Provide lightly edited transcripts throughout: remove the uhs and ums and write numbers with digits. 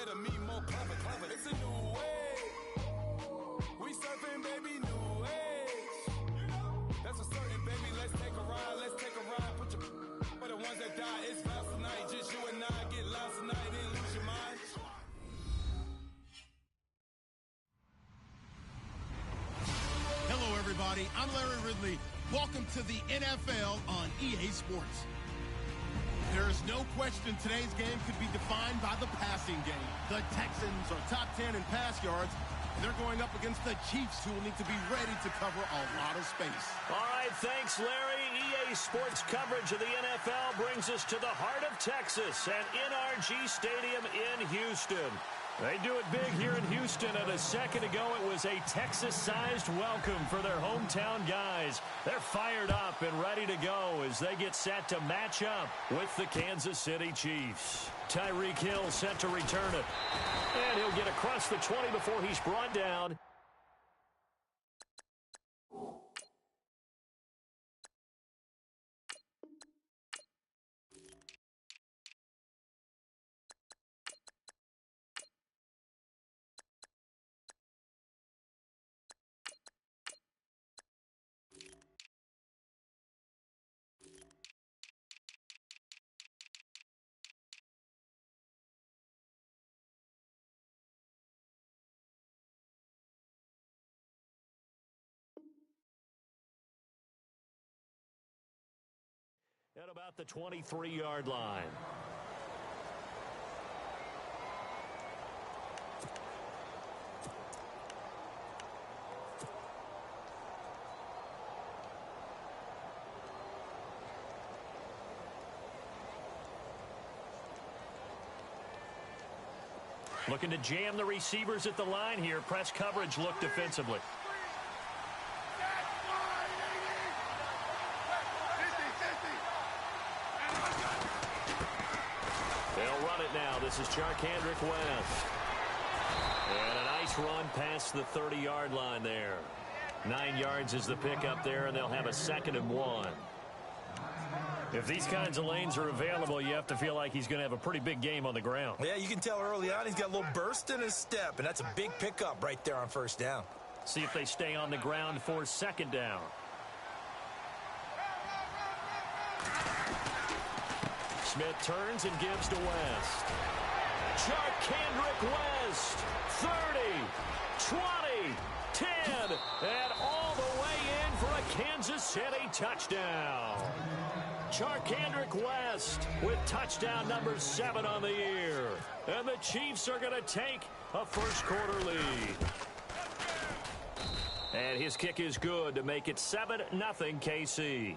better me, more clever, clever. It's a new way. We surfing, baby, new age. That's for certain, baby. Let's take a ride, Put your for the ones that die. It's vows tonight. Just you and I get lost tonight and lose your mind. Hello, everybody. I'm Larry Ridley. Welcome to the NFL on EA Sports. There is no question today's game could be defined by the passing game. The Texans are top 10 in pass yards. They're going up against the Chiefs, who will need to be ready to cover a lot of space. All right, thanks, Larry. EA Sports coverage of the NFL brings us to the heart of Texas at NRG Stadium in Houston. They do it big here in Houston, and a second ago it was a Texas-sized welcome for their hometown guys. They're fired up and ready to go as they get set to match up with the Kansas City Chiefs. Tyreek Hill set to return it, and he'll get across the 20 before he's brought down. At about the 23-yard line. Looking to jam the receivers at the line here. Press coverage look defensively. They'll run it now. This is Charkandrick West. And a nice run past the 30-yard line there. 9 yards is the pickup there, and they'll have a 2nd and 1. If these kinds of lanes are available, you have to feel like he's going to have a pretty big game on the ground. Yeah, you can tell early on he's got a little burst in his step, and that's a big pickup right there on first down. See if they stay on the ground for 2nd down. Smith turns and gives to West. Charkandrick West, 30, 20, 10, and all the way in for a Kansas City touchdown. Charkandrick West with touchdown number 7 on the year. And the Chiefs are going to take a first-quarter lead. And his kick is good to make it 7-0 KC.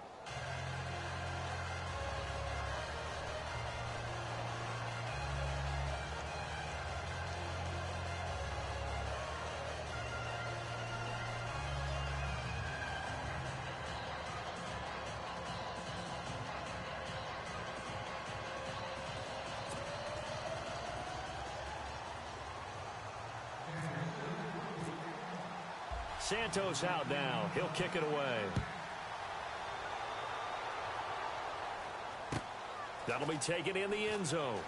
Santos out now. He'll kick it away. That'll be taken in the end zone.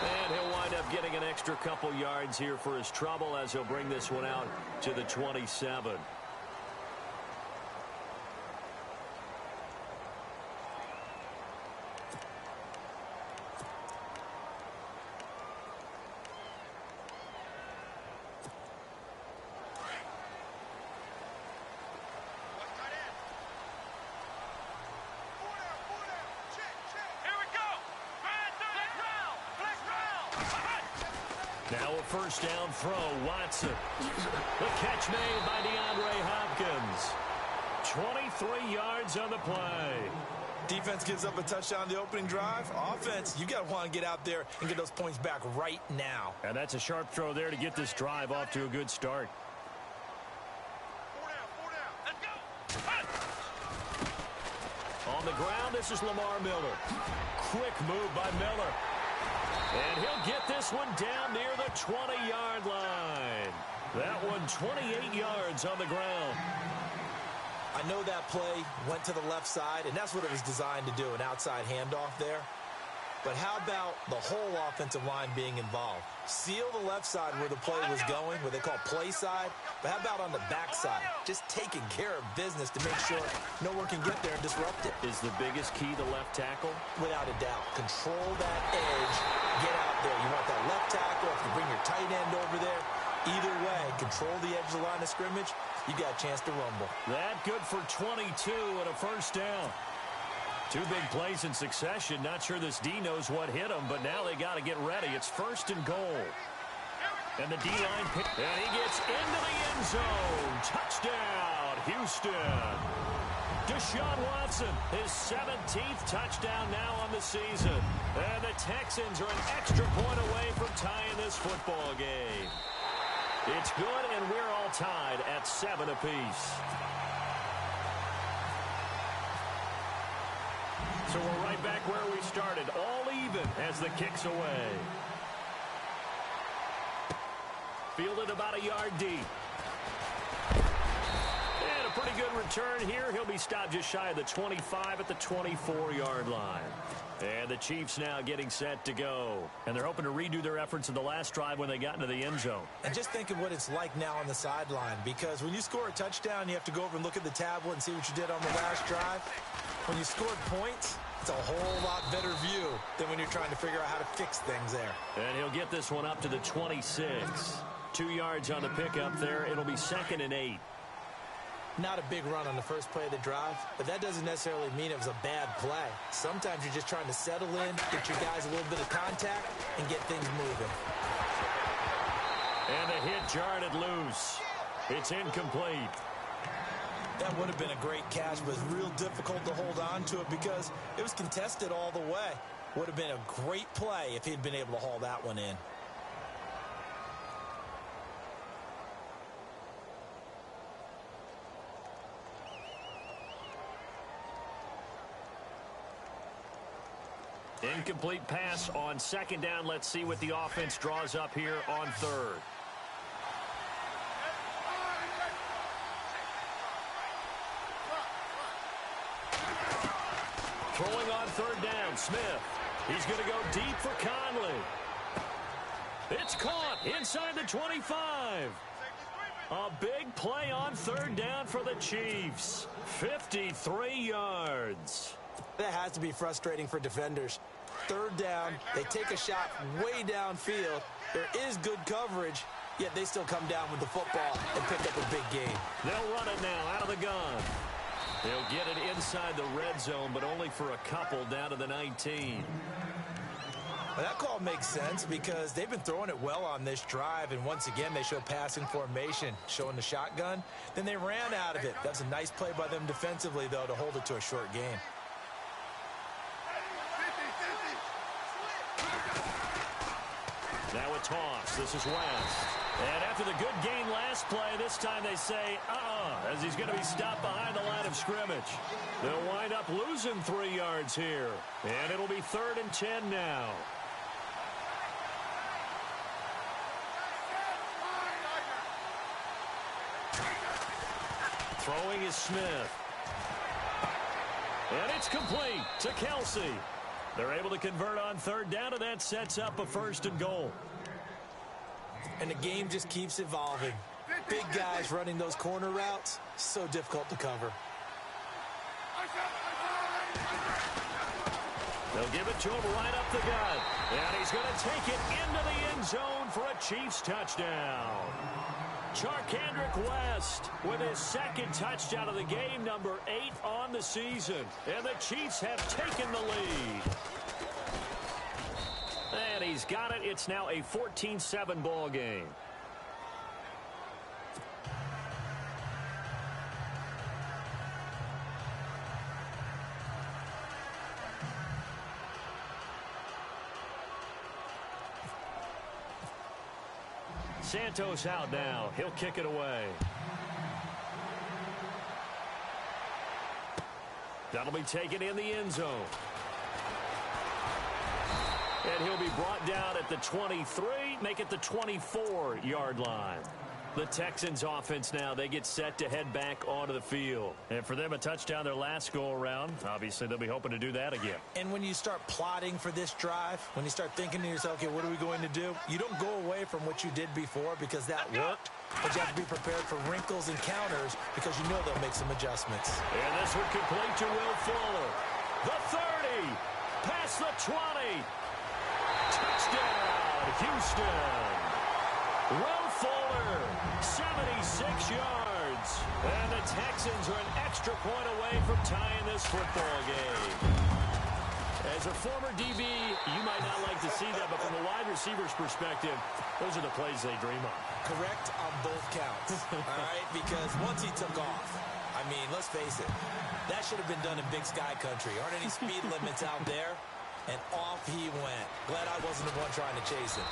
And he'll wind up getting an extra couple yards here for his trouble as he'll bring this one out to the 27. Now a first down throw, Watson. The catch made by DeAndre Hopkins. 23 yards on the play. Defense gives up a touchdown the opening drive. Offense, you got to want to get out there and get those points back right now. And that's a sharp throw there to get this drive off to a good start. 4 down. Let's go. On the ground, this is Lamar Miller. Quick move by Miller. And he'll get this one down near the 20-yard line. That one 28 yards on the ground. I know that play went to the left side, and that's what it was designed to do, an outside handoff there. But how about the whole offensive line being involved? Seal the left side where the play was going, what they call play side. But how about on the back side? Just taking care of business to make sure no one can get there and disrupt it. Is the biggest key the left tackle? Without a doubt. Control that edge. Get out there. You want that left tackle. If you bring your tight end over there, either way, control the edge of the line of scrimmage, you got a chance to rumble. That good for 22 and a first down. Two big plays in succession. Not sure this D knows what hit him, but now they got to get ready. It's first and goal. And the D-line pick. And he gets into the end zone. Touchdown, Houston. Deshaun Watson, his 17th touchdown now on the season. And the Texans are an extra point away from tying this football game. It's good, and we're all tied at 7 apiece. So we're right back where we started, all even as the kick's away. Fielded about a yard deep. And a pretty good return here. He'll be stopped just shy of the 25 at the 24-yard line. And the Chiefs now getting set to go. And they're hoping to redo their efforts in the last drive when they got into the end zone. And just think of what it's like now on the sideline, because when you score a touchdown, you have to go over and look at the tablet and see what you did on the last drive. When you scored points, it's a whole lot better view than when you're trying to figure out how to fix things there. And he'll get this one up to the 26. 2 yards on the pickup there. It'll be 2nd and 8. Not a big run on the first play of the drive, but that doesn't necessarily mean it was a bad play. Sometimes you're just trying to settle in, get your guys a little bit of contact, and get things moving. And the hit jarred it loose. It's incomplete. That would have been a great catch, but it's real difficult to hold on to it because it was contested all the way. Would have been a great play if he'd been able to haul that one in. Incomplete pass on 2nd down. Let's see what the offense draws up here on 3rd. Throwing on 3rd down, Smith. He's going to go deep for Conley. It's caught inside the 25. A big play on 3rd down for the Chiefs. 53 yards. That has to be frustrating for defenders. 3rd down, they take a shot way downfield. There is good coverage, yet they still come down with the football and pick up a big gain. They'll run it now out of the gun. They'll get it inside the red zone, but only for a couple down to the 19. Well, that call makes sense because they've been throwing it well on this drive, and once again they show passing formation, showing the shotgun. Then they ran out of it. That's a nice play by them defensively, though, to hold it to a short game. Now a toss. This is West. And after the good gain last play, this time they say, as he's going to be stopped behind the line of scrimmage. They'll wind up losing 3 yards here. And it'll be 3rd and 10 now. Throwing is Smith. And it's complete to Kelsey. They're able to convert on 3rd down, and that sets up a 1st and goal. And the game just keeps evolving. Big guys running those corner routes, so difficult to cover. They'll give it to him right up the gut. And he's going to take it into the end zone for a Chiefs touchdown. Charkandrick West with his 2nd touchdown of the game, number 8 on the season. And the Chiefs have taken the lead. And he's got it. It's now a 14-7 ball game. Santos out now. He'll kick it away. That'll be taken in the end zone. And he'll be brought down at the 23, make it the 24-yard line. The Texans offense now, they get set to head back onto the field. And for them, a touchdown their last go-around. Obviously, they'll be hoping to do that again. And when you start plotting for this drive, when you start thinking to yourself, okay, what are we going to do? You don't go away from what you did before because that worked, but you have to be prepared for wrinkles and counters because you know they'll make some adjustments. And this one complete to Will Fuller. The 30, past the 20. Touchdown, Houston. Will Fuller, 76 yards. And the Texans are an extra point away from tying this football game. As a former DB, you might not like to see that, but from a wide receiver's perspective, those are the plays they dream of. Correct on both counts, all right? Because once he took off, I mean, let's face it, that should have been done in Big Sky Country. Aren't any speed limits out there? And off he went. Glad I wasn't the one trying to chase him.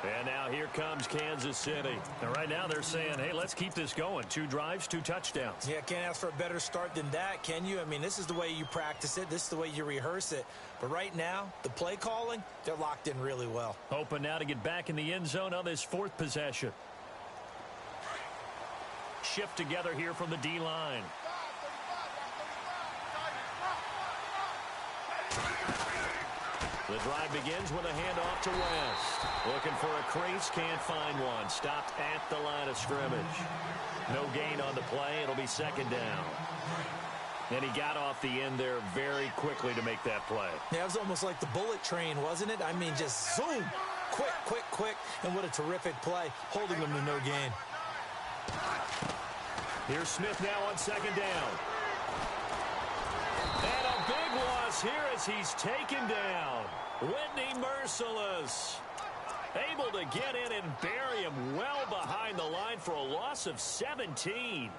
And now here comes Kansas City. And right now they're saying, hey, let's keep this going. 2 drives, 2 touchdowns. Yeah, can't ask for a better start than that, can you? I mean, this is the way you practice it. This is the way you rehearse it. But right now, the play calling, they're locked in really well. Hoping now to get back in the end zone on this 4th possession. Shift together here from the D-line. The drive begins with a handoff to West. Looking for a crease, can't find one. Stopped at the line of scrimmage. No gain on the play. It'll be 2nd down. And he got off the end there very quickly to make that play. Yeah, it was almost like the bullet train, wasn't it? I mean, just zoom. Quick, quick, quick. And what a terrific play, holding them to no gain. Here's Smith now on 2nd down. And a big loss here as he's taken down. Whitney Merciless able to get in and bury him well behind the line for a loss of 17.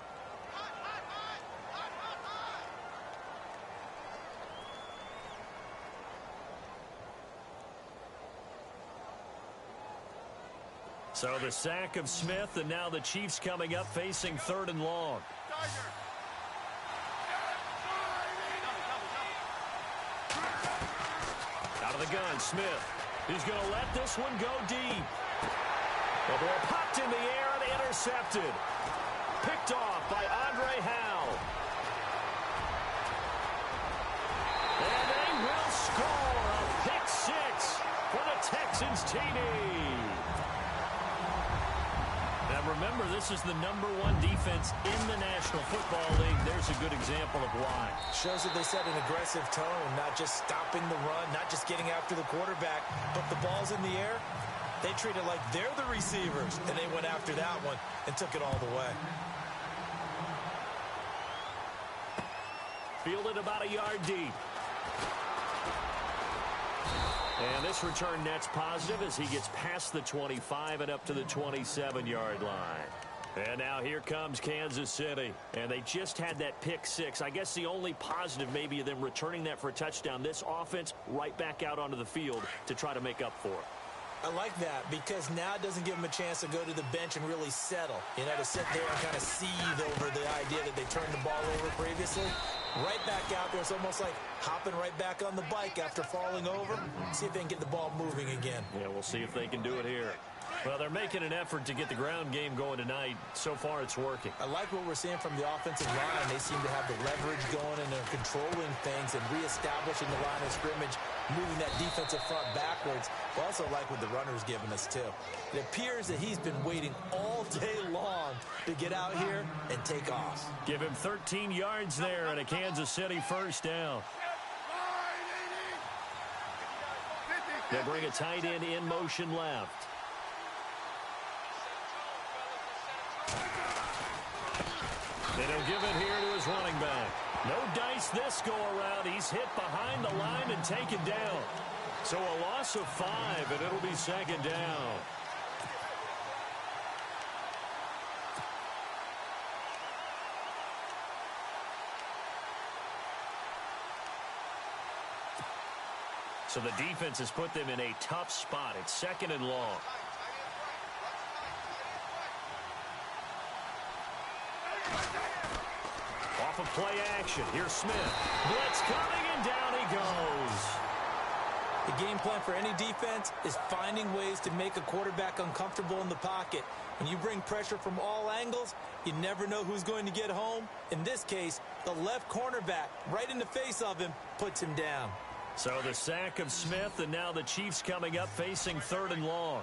So the sack of Smith, and now the Chiefs coming up facing 3rd and long. Out of the gun, Smith. He's going to let this one go deep. The ball popped in the air and intercepted. Picked off by Andre Howe. And they will score a pick 6 for the Texans TD. Now remember, this is the #1 defense in the National Football League. There's a good example of why. Shows that they set an aggressive tone, not just stopping the run, not just getting after the quarterback, but the ball's in the air. They treat it like they're the receivers, and they went after that one and took it all the way. Fielded about a yard deep. And this return net's positive as he gets past the 25 and up to the 27-yard line. And now here comes Kansas City. And they just had that pick 6. I guess the only positive maybe of them returning that for a touchdown. This offense right back out onto the field to try to make up for it. I like that because now it doesn't give them a chance to go to the bench and really settle. You know, to sit there and kind of seethe over the idea that they turned the ball over previously. Right back out there. It's almost like hopping right back on the bike after falling over. See if they can get the ball moving again. Yeah, we'll see if they can do it here. Well, they're making an effort to get the ground game going tonight. So far, it's working. I like what we're seeing from the offensive line. They seem to have the leverage going and they're controlling things and reestablishing the line of scrimmage, moving that defensive front backwards. I also like what the runner's giving us, too. It appears that he's been waiting all day long to get out here and take off. Give him 13 yards there and a Kansas City 1st down. They bring a tight end in motion left. They don't give it here to his running back. No dice this go-around. He's hit behind the line and taken down. So a loss of 5, and it'll be 2nd down. So the defense has put them in a tough spot. It's 2nd and long. Off of play action. Here's Smith. Blitz coming, and down he goes. The game plan for any defense is finding ways to make a quarterback uncomfortable in the pocket. When you bring pressure from all angles, you never know who's going to get home. In this case, the left cornerback, right in the face of him, puts him down. So the sack of Smith, and now the Chiefs coming up facing 3rd and long.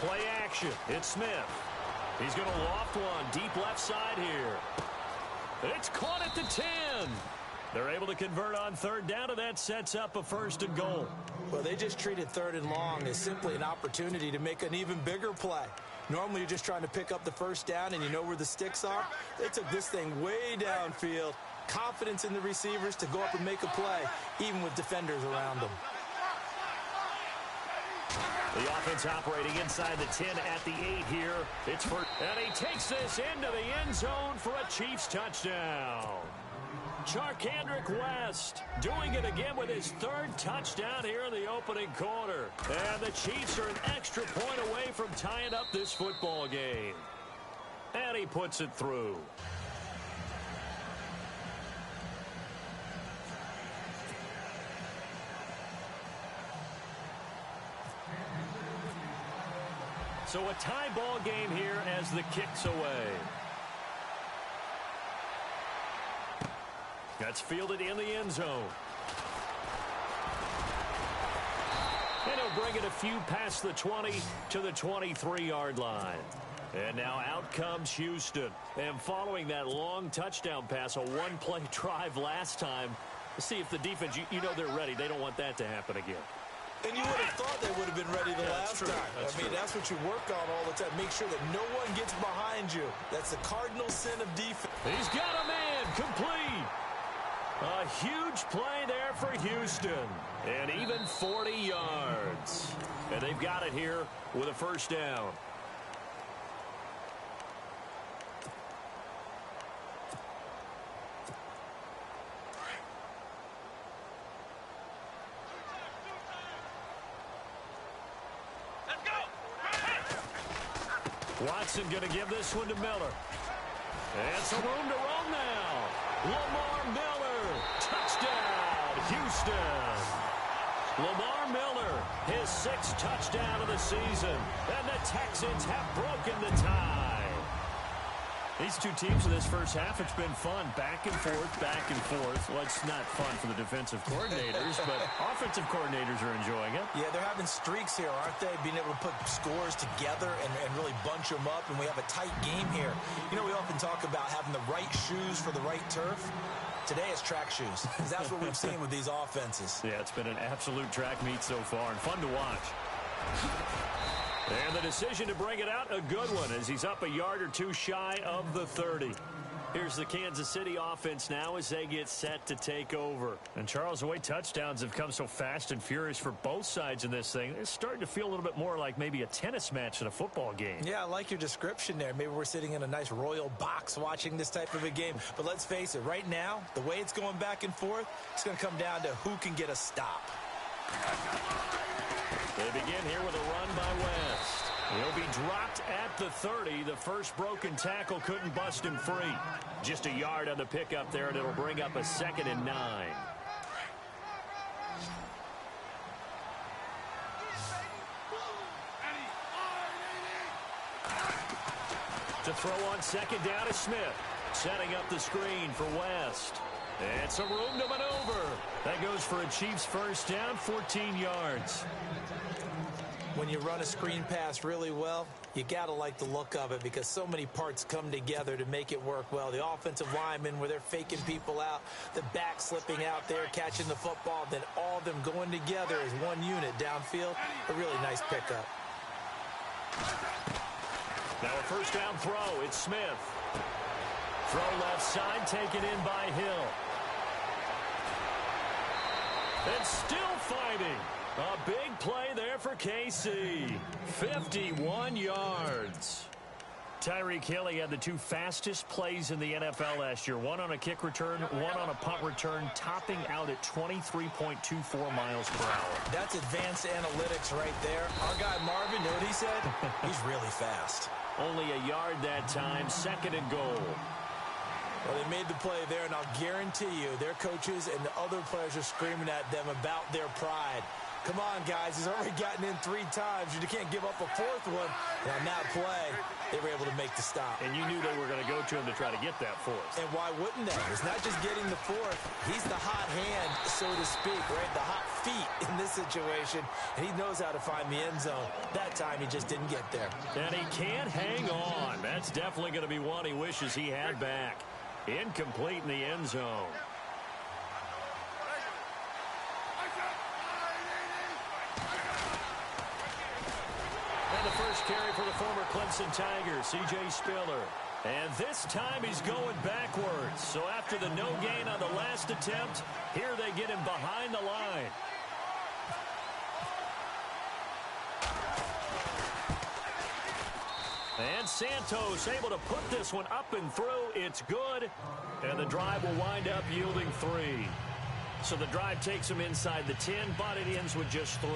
Play action. It's Smith. He's going to loft one deep left side here. It's caught at the 10. They're able to convert on 3rd down, and that sets up a 1st and goal. Well, they just treated 3rd and long as simply an opportunity to make an even bigger play. Normally, you're just trying to pick up the 1st down, and you know where the sticks are. They took this thing way downfield. Confidence in the receivers to go up and make a play, even with defenders around them. The offense operating inside the 10 at the 8 here. It's for, and he takes this into the end zone for a Chiefs touchdown. Charkandrick West doing it again with his 3rd touchdown here in the opening quarter. And the Chiefs are an extra point away from tying up this football game. And he puts it through. So a tie ball game here as the kick's away. That's fielded in the end zone. And he'll bring it a few past the 20 to the 23-yard line. And now out comes Houston. And following that long touchdown pass, a one-play drive last time, see if the defense, you know they're ready. They don't want that to happen again. And you would have thought they would have been ready the last time. That's what you work on all the time. Make sure that no one gets behind you. That's the cardinal sin of defense. He's got a man complete. A huge play there for Houston. And even 40 yards. And they've got it here with a 1st down. Watson going to give this one to Miller. And some room to roll now. Lamar Miller. Touchdown, Houston. Lamar Miller, his 6th touchdown of the season. And the Texans have broken the tie. These two teams in this first half, it's been fun. Back and forth, back and forth. Well, it's not fun for the defensive coordinators, but offensive coordinators are enjoying it. Yeah, they're having streaks here, aren't they? Being able to put scores together and really bunch them up, and we have a tight game here. You know, we often talk about having the right shoes for the right turf. Today it's track shoes, because that's what we've seen with these offenses. Yeah, it's been an absolute track meet so far, and fun to watch. And the decision to bring it out, a good one, as he's up a yard or two shy of the 30. Here's the Kansas City offense now as they get set to take over. And, Charles, the way touchdowns have come so fast and furious for both sides in this thing, it's starting to feel a little bit more like maybe a tennis match than a football game. Yeah, I like your description there. Maybe we're sitting in a nice royal box watching this type of a game. But let's face it, right now, the way it's going back and forth, it's going to come down to who can get a stop. They begin here with a run by West. He'll be dropped at the 30. The first broken tackle couldn't bust him free. Just a yard on the pickup there, and it'll bring up a 2nd and 9. To throw on 2nd down is Smith. Setting up the screen for West. And some room to maneuver. That goes for a Chiefs 1st down, 14 yards. When you run a screen pass really well, you got to like the look of it because so many parts come together to make it work well. The offensive linemen where they're faking people out, the back slipping out there, catching the football, then all of them going together as one unit downfield. A really nice pickup. Now a 1st down throw. It's Smith. Throw left side, taken in by Hill. And still fighting. A big play there for KC. 51 yards. Tyreek Hill, he had the 2 fastest plays in the NFL last year. One on a kick return, one on a punt return, topping out at 23.24 miles per hour. That's advanced analytics right there. Our guy Marvin, you know what he said? He's really fast. Only a yard that time, 2nd and goal. Well, they made the play there, and I'll guarantee you their coaches and the other players are screaming at them about their pride. Come on, guys. He's already gotten in 3 times. You can't give up a 4th one. And on that play, they were able to make the stop. And you knew they were going to go to him to try to get that 4th. And why wouldn't they? It's not just getting the 4th. He's the hot hand, so to speak, right? The hot feet in this situation. And he knows how to find the end zone. That time, he just didn't get there. And he can't hang on. That's definitely going to be one he wishes he had back. Incomplete in the end zone. And the first carry for the former Clemson Tigers, C.J. Spiller. And this time he's going backwards. So after the no gain on the last attempt, here they get him behind the line. And Santos able to put this one up and through. It's good. And the drive will wind up yielding 3. So the drive takes him inside the 10, but it ends with just 3.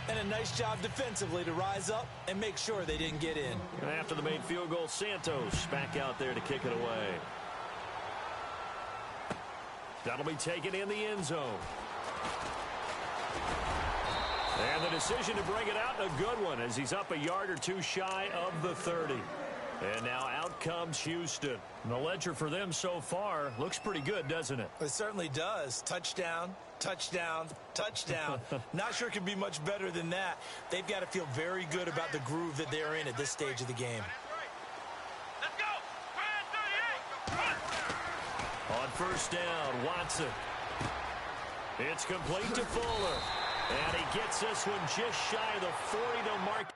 And a nice job defensively to rise up and make sure they didn't get in. And after the made field goal, Santos back out there to kick it away. That'll be taken in the end zone. And the decision to bring it out, a good one, as he's up a yard or 2 shy of the 30. And now out comes Houston. And the ledger for them so far looks pretty good, doesn't it? It certainly does. Touchdown, touchdown, touchdown. Not sure it can be much better than that. They've got to feel very good about the groove that they're in at this stage of the game. Let's go. 38. On first down, Watson. It's complete to Fuller. And he gets this one just shy of the 40 to mark.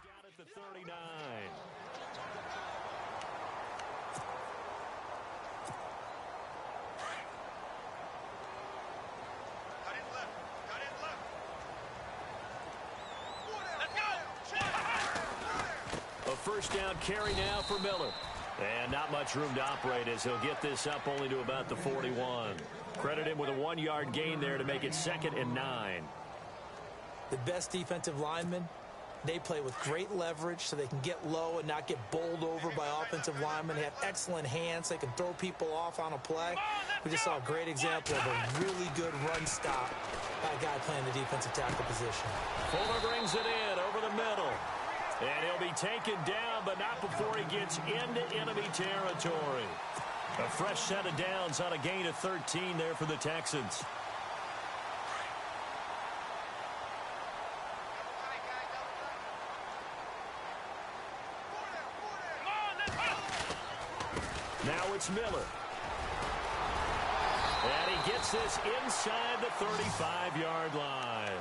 Got it to 39. Cut in left. Cut in left. Let's go. A first down carry now for Miller. And not much room to operate as he'll get this up only to about the 41. Credit him with a 1-yard gain there to make it 2nd and 9. The best defensive linemen, they play with great leverage so they can get low and not get bowled over by offensive linemen. They have excellent hands. They can throw people off on a play. We just saw a great example of a really good run stop by a guy playing the defensive tackle position. Fuller brings it in over the middle. And he'll be taken down, but not before he gets into enemy territory. A fresh set of downs on a gain of 13 there for the Texans. Now it's Miller. And he gets this inside the 35-yard line.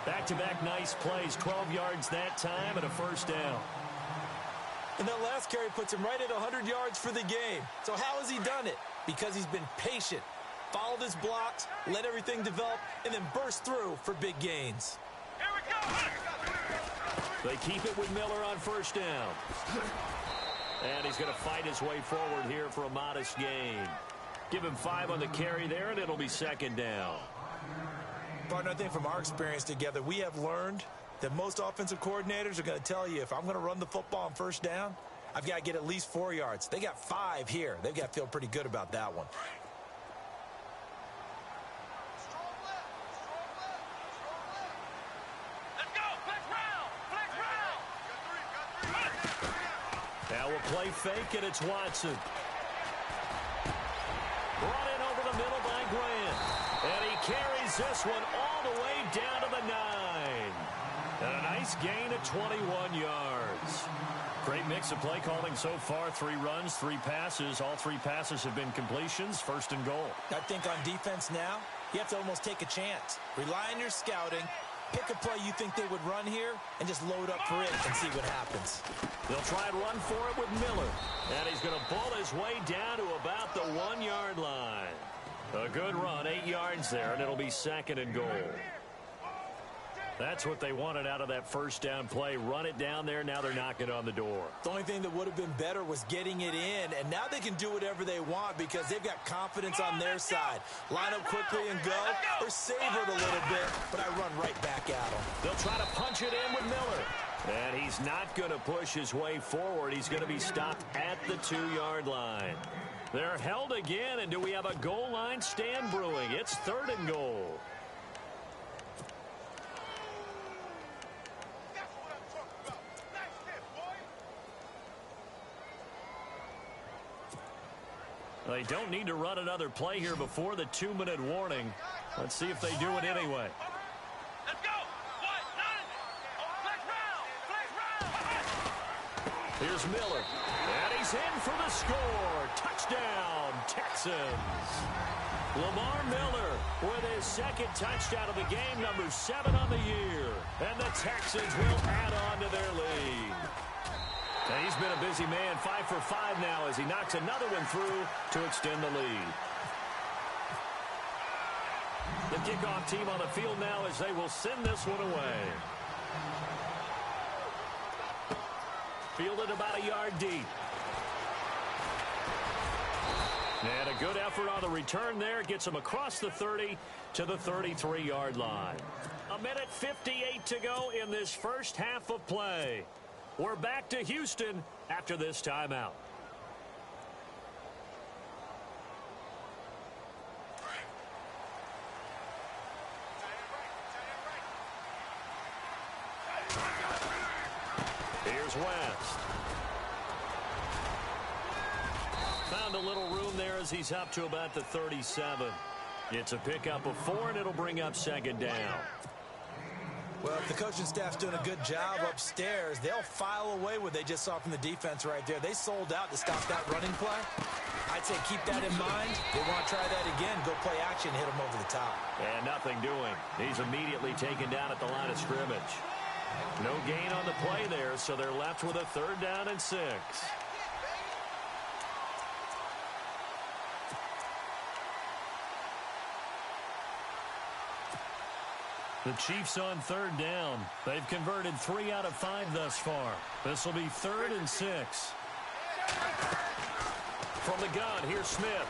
Back-to-back nice plays, 12 yards that time and a first down. And that last carry puts him right at 100 yards for the game. So how has he done it? Because he's been patient, followed his blocks, let everything develop, and then burst through for big gains. Here we go. They keep it with Miller on first down. And he's going to fight his way forward here for a modest gain. Give him 5 on the carry there, and it'll be 2nd down. Partner, I think from our experience together, we have learned that most offensive coordinators are going to tell you, if I'm going to run the football on first down, I've got to get at least 4 yards. They got 5 here. They've got to feel pretty good about that one. Let's go. Flex round. Flex round. Now we'll play fake, and it's Watson. Brought in over the middle by Grant. And he carries this one all the way down to the 9. nice gain of 21 yards. Great mix of play calling so far. 3 runs, 3 passes. All 3 passes have been completions. First and goal. I think on defense now, you have to almost take a chance. Rely on your scouting. Pick a play you think they would run here and just load up for it and see what happens. They'll try and run for it with Miller. And he's going to pull his way down to about the 1-yard line. A good run, 8 yards there, and it'll be second and goal. That's what they wanted out of that first down play. Run it down there. Now they're knocking on the door. The only thing that would have been better was getting it in, and now they can do whatever they want because they've got confidence on their side. Line up quickly and go, or savor it a little bit, but I run right back at them. They'll try to punch it in with Miller. And he's not going to push his way forward. He's going to be stopped at the 2-yard line. They're held again, and do we have a goal line stand brewing? It's third and goal. They don't need to run another play here before the 2-minute warning. Let's see if they do it anyway. Let's go. 1, 9. Flex round. Here's Miller. And he's in for the score. Touchdown, Texans. Lamar Miller with his second touchdown of the game, number 7 on the year. And the Texans will add on to their lead. And he's been a busy man, 5 for 5 now as he knocks another one through to extend the lead. The kickoff team on the field now as they will send this one away. Fielded about a yard deep. And a good effort on the return there. Gets him across the 30 to the 33-yard line. 1:58 to go in this first half of play. We're back to Houston after this timeout. Here's West. Found a little room there as he's up to about the 37. It's a pickup of 4, and it'll bring up second down. Well, if the coaching staff's doing a good job upstairs, they'll file away what they just saw from the defense right there. They sold out to stop that running play. I'd say keep that in mind. They want to try that again, go play action, hit them over the top. And nothing doing. He's immediately taken down at the line of scrimmage. No gain on the play there, so they're left with a 3rd down and 6. The Chiefs on 3rd down. They've converted 3 out of 5 thus far. This will be 3rd and 6. From the gun, here's Smith.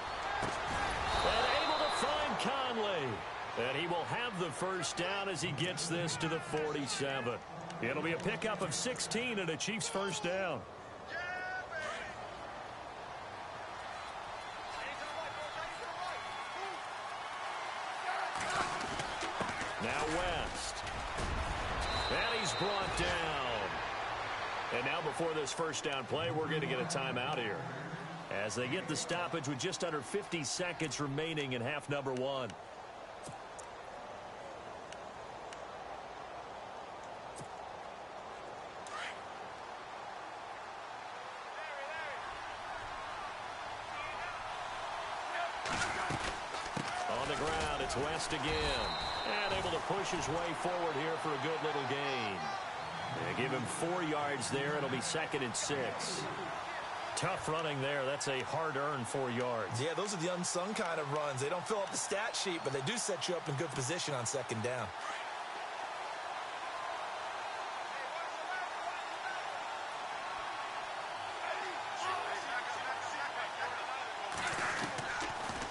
And able to find Conley. And he will have the first down as he gets this to the 47. It'll be a pickup of 16 and a Chiefs first down. Now West. And he's brought down. And now before this first down play, we're going to get a timeout here. As they get the stoppage with just under 50 seconds remaining in half number 1. On the ground, it's West again. And able to push his way forward here for a good little gain. They give him 4 yards there. It'll be 2nd and 6. Tough running there. That's a hard-earned 4 yards. Yeah, those are the unsung kind of runs. They don't fill up the stat sheet, but they do set you up in good position on 2nd down.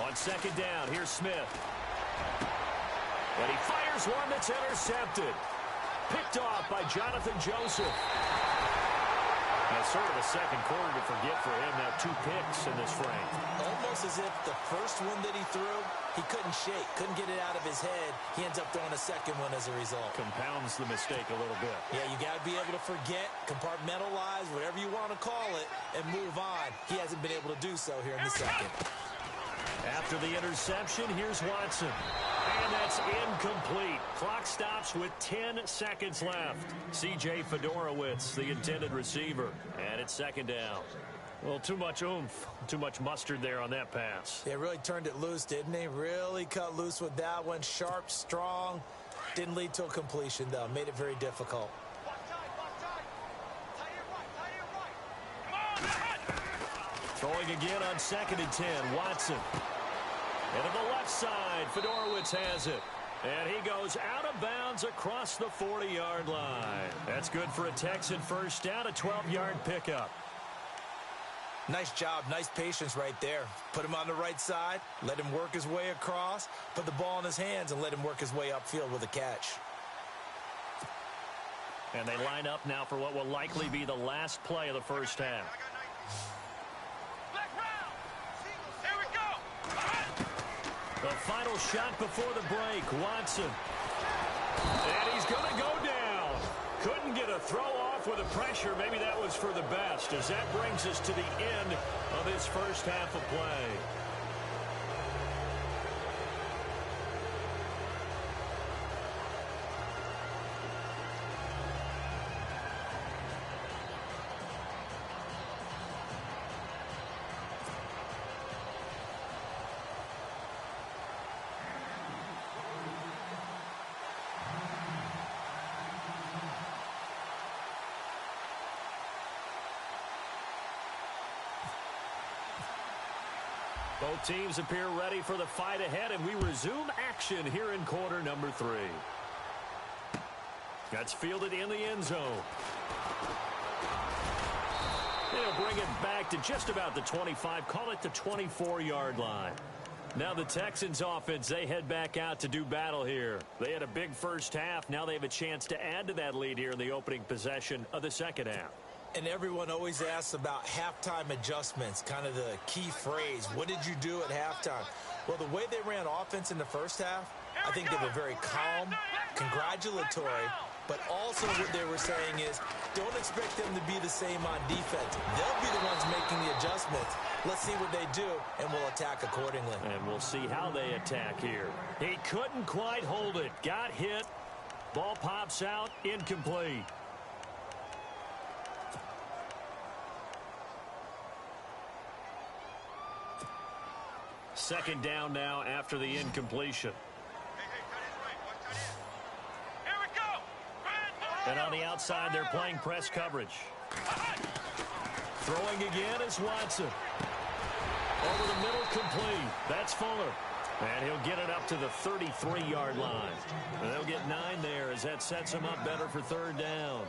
On 2nd down, here's Smith. And he fires one that's intercepted. Picked off by Jonathan Joseph. Now, sort of a second quarter to forget for him. Now 2 picks in this frame. Almost as if the first one that he threw, he couldn't shake, couldn't get it out of his head. He ends up throwing a second one as a result. Compounds the mistake a little bit. Yeah, you got to be able to forget, compartmentalize, whatever you want to call it, and move on. He hasn't been able to do so here in the second. After the interception, here's Watson. And that's incomplete. Clock stops with 10 seconds left. C.J. Fedorowicz, the intended receiver. And it's second down. Well, too much oomph, too much mustard there on that pass. They really turned it loose, didn't they? Really cut loose with that one. Sharp, strong. Didn't lead to a completion, though. Made it very difficult. Throwing again on 2nd and 10. Watson. And to the left side, Fedorowicz has it. And he goes out of bounds across the 40-yard line. That's good for a Texan first down, a 12-yard pickup. Nice job, nice patience right there. Put him on the right side, let him work his way across, put the ball in his hands, and let him work his way upfield with a catch. And they line up now for what will likely be the last play of the first half. The final shot before the break, Watson. And he's going to go down. Couldn't get a throw off with the pressure. Maybe that was for the best, as that brings us to the end of this first half of play. Both teams appear ready for the fight ahead, and we resume action here in quarter number 3. That's fielded in the end zone. They'll bring it back to just about the 25, call it the 24-yard line. Now the Texans offense, they head back out to do battle here. They had a big first half. Now they have a chance to add to that lead here in the opening possession of the second half. And everyone always asks about halftime adjustments, kind of the key phrase. What did you do at halftime? Well, the way they ran offense in the first half, I think they were very calm, congratulatory, but also what they were saying is don't expect them to be the same on defense. They'll be the ones making the adjustments. Let's see what they do, and we'll attack accordingly. And we'll see how they attack here. He couldn't quite hold it. Got hit. Ball pops out. Incomplete. Second down now after the incompletion. And on the outside, they're playing press coverage. Throwing again is Watson. Over the middle, complete. That's Fuller. And he'll get it up to the 33-yard line. And they'll get 9 there as that sets him up better for third down.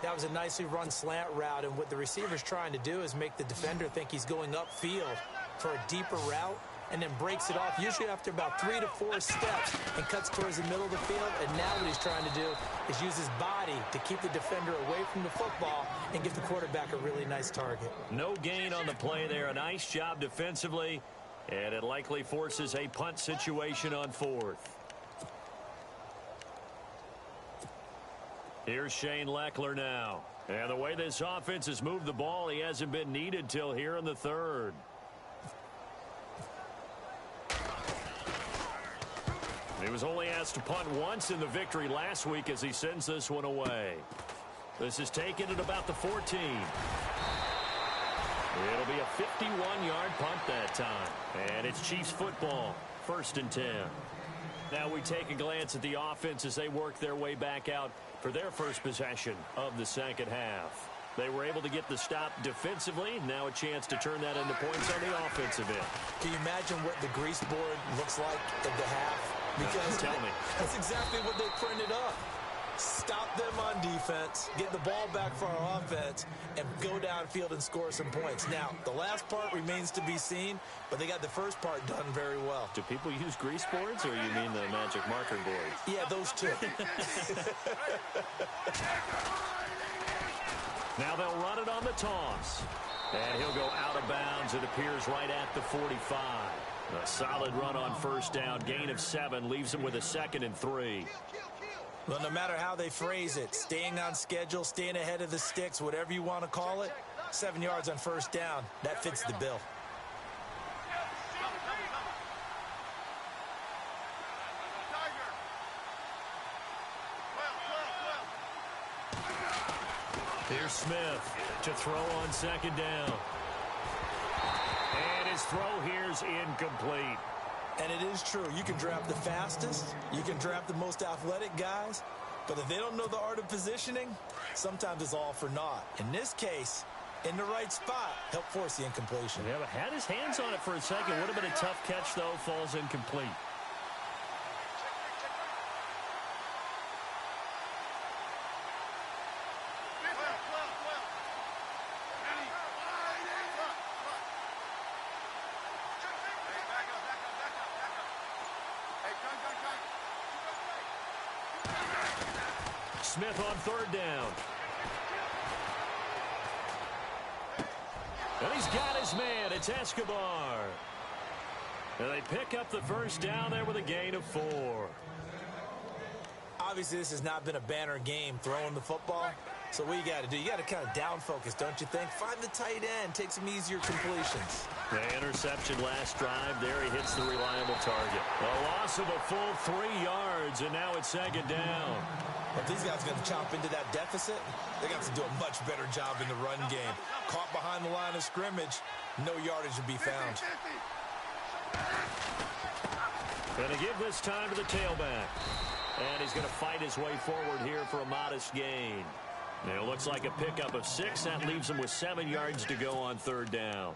That was a nicely run slant route, and what the receiver's trying to do is make the defender think he's going upfield for a deeper route, and then breaks it off, usually after about 3 to 4 steps, and cuts towards the middle of the field. And now what he's trying to do is use his body to keep the defender away from the football and give the quarterback a really nice target. No gain on the play there. A nice job defensively, and it likely forces a punt situation on 4th. Here's Shane Leckler now. And the way this offense has moved the ball, he hasn't been needed till here in the 3rd. He was only asked to punt once in the victory last week as he sends this one away. This is taken at about the 14. It'll be a 51-yard punt that time. And it's Chiefs football, 1st and 10. Now we take a glance at the offense as they work their way back out for their first possession of the second half. They were able to get the stop defensively. Now a chance to turn that into points on the offensive end. Can you imagine what the grease board looks like at the half? Because tell me. That's exactly what they printed up. Stop them on defense, get the ball back for our offense, and go downfield and score some points. Now, the last part remains to be seen, but they got the first part done very well. Do people use grease boards, or you mean the magic marker boards? Yeah, those two. Now they'll run it on the toss. And he'll go out of bounds. It appears right at the 45. A solid run on first down. Gain of 7 leaves him with a 2nd and 3. Well, no matter how they phrase it, staying on schedule, staying ahead of the sticks, whatever you want to call it, 7 yards on first down, that fits the bill. Here's Smith to throw on second down. And his throw here's incomplete. And it is true. You can draft the fastest. You can draft the most athletic guys. But if they don't know the art of positioning, sometimes it's all for naught. In this case, in the right spot, help force the incompletion. Yeah, but had his hands on it for a second. Would have been a tough catch, though. Falls incomplete. Smith on third down. And he's got his man. It's Escobar. And they pick up the first down there with a gain of 4. Obviously, this has not been a banner game throwing the football. So what you got to do, you got to kind of down focus, don't you think? Find the tight end, take some easier completions. The interception last drive. There he hits the reliable target. A loss of a full 3 yards, and now it's second down. If these guys are going to chop into that deficit, they got to do a much better job in the run game. Caught behind the line of scrimmage, no yardage to be found. Going to give this time to the tailback. And he's going to fight his way forward here for a modest gain. And it looks like a pickup of 6. That leaves him with 7 yards to go on third down.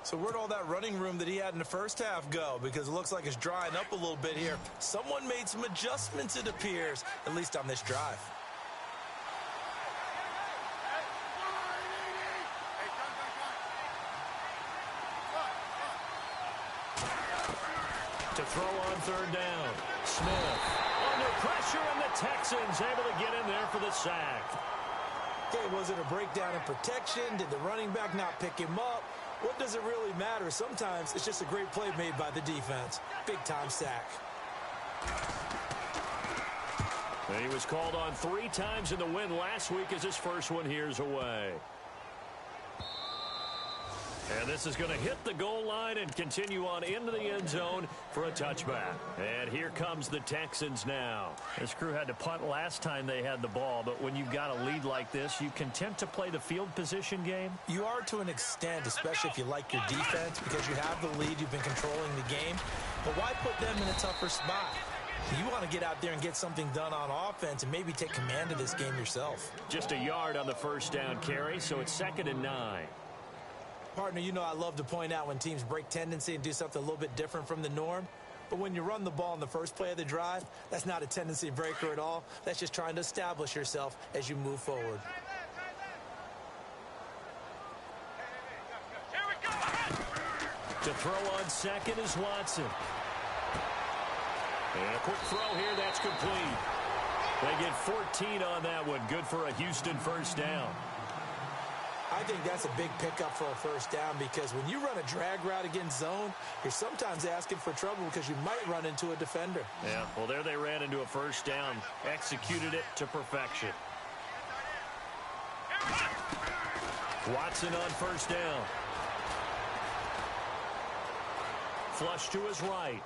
So where'd all that running room that he had in the first half go? Because it looks like it's drying up a little bit here. Someone made some adjustments, it appears, at least on this drive. To throw on third down. Smith under pressure, and the Texans able to get in there for the sack. Okay, was it a breakdown in protection? Did the running back not pick him up? What does it really matter? Sometimes it's just a great play made by the defense. Big-time sack. And he was called on 3 times in the win last week as his first one here's away. And this is going to hit the goal line and continue on into the end zone for a touchback. And here comes the Texans now. This crew had to punt last time they had the ball, but when you've got a lead like this, you content to play the field position game? You are to an extent, especially if you like your defense, because you have the lead, you've been controlling the game. But why put them in a tougher spot? You want to get out there and get something done on offense and maybe take command of this game yourself. Just a yard on the first down carry, so it's 2nd and 9. Partner, you know I love to point out when teams break tendency and do something a little bit different from the norm. But when you run the ball in the first play of the drive, that's not a tendency breaker at all. That's just trying to establish yourself as you move forward. Here we go. To throw on second is Watson. And a quick throw here, that's complete. They get 14 on that one. Good for a Houston first down. I think that's a big pickup for a first down because when you run a drag route against zone, you're sometimes asking for trouble because you might run into a defender. Yeah, well, there they ran into a first down. Executed it to perfection. Watson on first down. Flush to his right.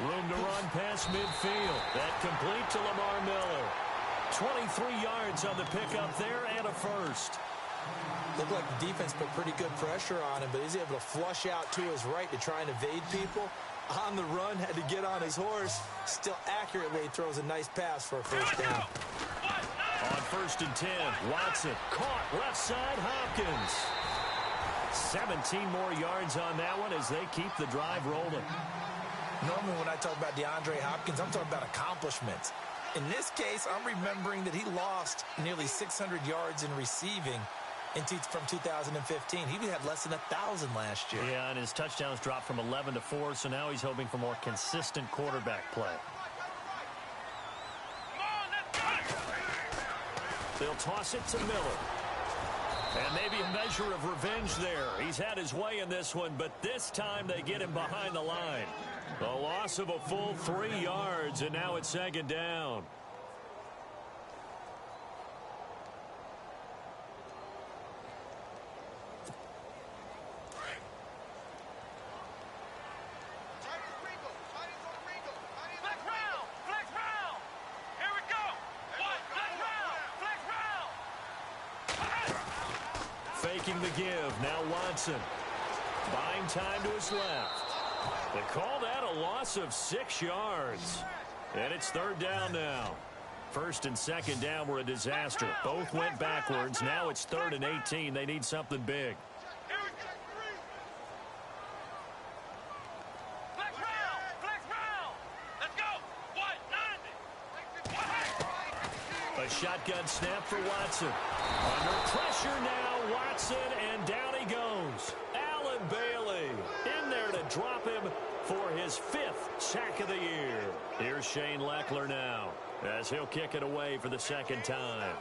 Room to run past midfield. That complete to Lamar Miller. 23 yards on the pickup there and a first. Looked like the defense put pretty good pressure on him, but he's able to flush out to his right to try and evade people. On the run, had to get on his horse. Still accurately throws a nice pass for a first down. On 1st and 10, Watson caught left side Hopkins. 17 more yards on that one as they keep the drive rolling. Normally when I talk about DeAndre Hopkins, I'm talking about accomplishments. In this case, I'm remembering that he lost nearly 600 yards in receiving from 2015. He had less than 1,000 last year. Yeah, and his touchdowns dropped from 11 to 4, so now he's hoping for more consistent quarterback play. They'll toss it to Miller. And maybe a measure of revenge there. He's had his way in this one, but this time they get him behind the line. A loss of a full 3 yards, and now it's 2nd down. taking the give. Now Watson. Buying time to his left. They call that a loss of 6 yards. And it's 3rd down now. 1st and 2nd down were a disaster. Both went backwards. Now it's 3rd and 18. They need something big. Flex round. Let's go. What? A shotgun snap for Watson. Under pressure now, Watson, and down he goes. Allen Bailey in there to drop him for his 5th sack of the year. Here's Shane Leckler now, as he'll kick it away for the 2nd time.